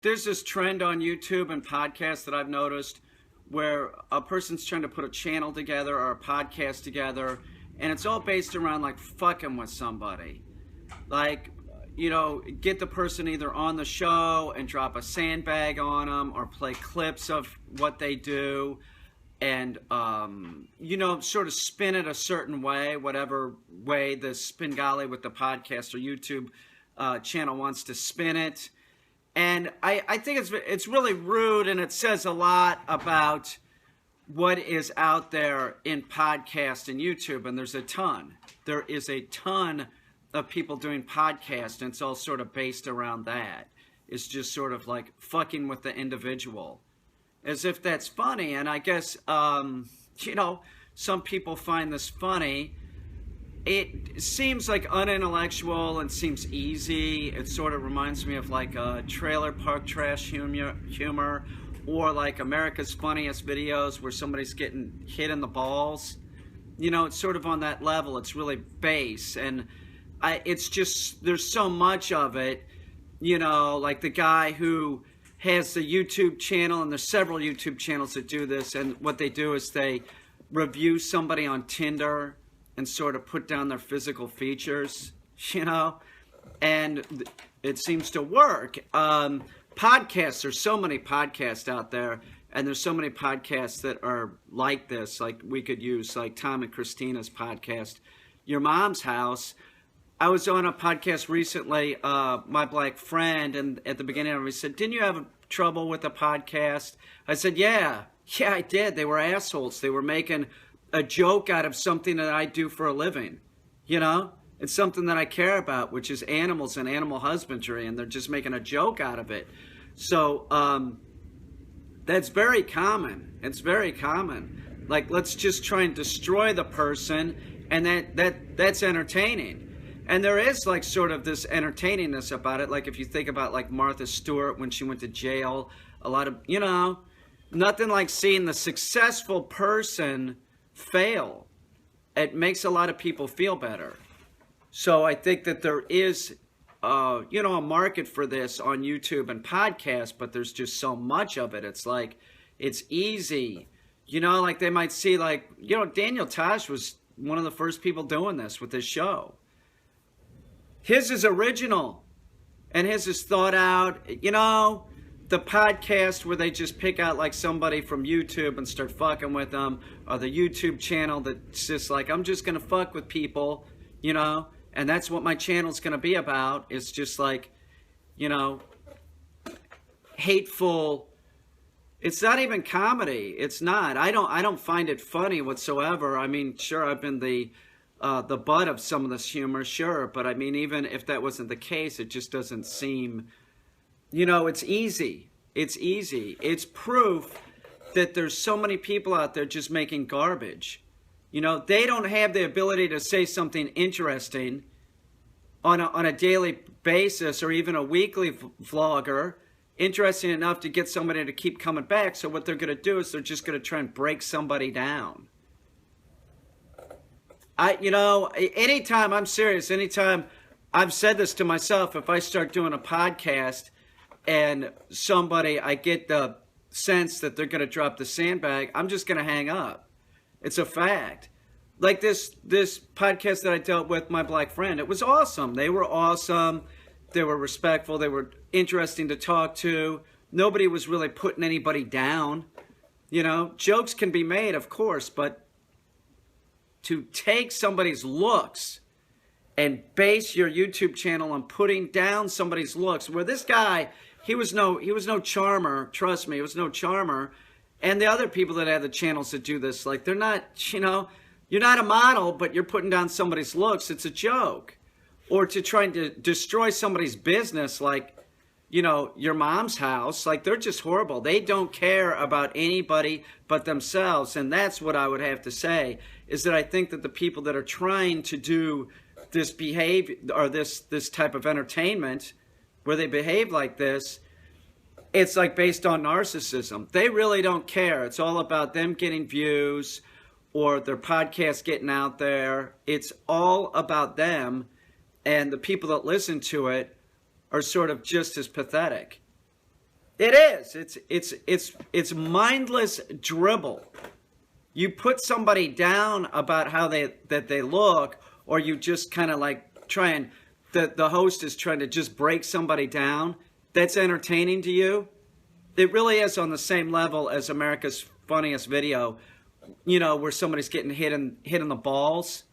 there's this trend on YouTube and podcasts that I've noticed where a person's trying to put a channel together or a podcast together, and it's all based around like fucking with somebody. Like, get the person either on the show and drop a sandbag on them or play clips of what they do and, sort of spin it a certain way, whatever way the Spingali with the podcast or YouTube channel wants to spin it. And I think it's really rude, and it says a lot about what is out there in podcast and YouTube, and there's a ton. There is a ton of people doing podcasts, and it's all sort of based around that. It's just sort of like fucking with the individual, as if that's funny. And I guess, some people find this funny. It seems like unintellectual and seems easy. It sort of reminds me of like a trailer park trash humor or like America's Funniest Videos where somebody's getting hit in the balls. It's sort of on that level. It's really base. And it's just, there's so much of it, like the guy who has the YouTube channel, and there's several YouTube channels that do this. And what they do is they review somebody on Tinder and sort of put down their physical features, and it seems to work. Podcasts, there's so many podcasts out there, and there's so many podcasts that are like this. Like we could use like Tom and Christina's podcast, Your Mom's House. I was on a podcast recently, my black friend, and at the beginning of it, he said, "Didn't you have trouble with the podcast?" I said, yeah, I did. They were assholes. They were making a joke out of something that I do for a living, It's something that I care about, which is animals and animal husbandry, and they're just making a joke out of it. So that's very common. It's very common. Like, let's just try and destroy the person, and that's entertaining. And there is like sort of this entertainingness about it. Like if you think about like Martha Stewart when she went to jail, a lot of, nothing like seeing the successful person fail. It makes a lot of people feel better. So I think that there is, a market for this on YouTube and podcasts, but there's just so much of it. It's like, it's easy. Like they might see like, Daniel Tosh was one of the first people doing this with his show. His is original, and his is thought out. The podcast where they just pick out like somebody from YouTube and start fucking with them, or the YouTube channel that's just like, I'm just going to fuck with people, and that's what my channel's going to be about. It's just like, hateful. It's not even comedy. It's not. I don't find it funny whatsoever. I mean, sure, I've been the butt of some of this humor, sure, but I mean, even if that wasn't the case, it just doesn't seem, it's easy. It's easy. It's proof that there's so many people out there just making garbage. They don't have the ability to say something interesting on a daily basis or even a weekly vlogger, interesting enough to get somebody to keep coming back. So what they're going to do is they're just going to try and break somebody down. Anytime, I'm serious, anytime I've said this to myself, if I start doing a podcast and I get the sense that they're going to drop the sandbag, I'm just going to hang up. It's a fact. Like this podcast that I dealt with my black friend, it was awesome. They were awesome. They were respectful. They were interesting to talk to. Nobody was really putting anybody down. Jokes can be made, of course, but to take somebody's looks and base your YouTube channel on putting down somebody's looks, where this guy, he was no charmer. Trust me, he was no charmer. And the other people that have the channels that do this, like they're not, you're not a model, but you're putting down somebody's looks. It's a joke. Or to try to destroy somebody's business, like, Your Mom's House, like they're just horrible. They don't care about anybody but themselves. And that's what I would have to say, is that I think that the people that are trying to do this behavior or this type of entertainment where they behave like this, it's like based on narcissism. They really don't care. It's all about them getting views or their podcast getting out there. It's all about them, and the people that listen to it are sort of just as pathetic. It is. It's mindless dribble. You put somebody down about how they look, or you just kind of like try and the host is trying to just break somebody down. That's entertaining to you. It really is on the same level as America's Funniest Video, where somebody's getting hit in the balls.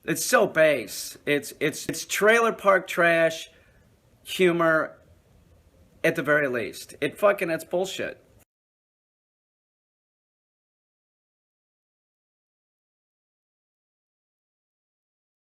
It's so base. It's trailer park trash humor at the very least. It's bullshit.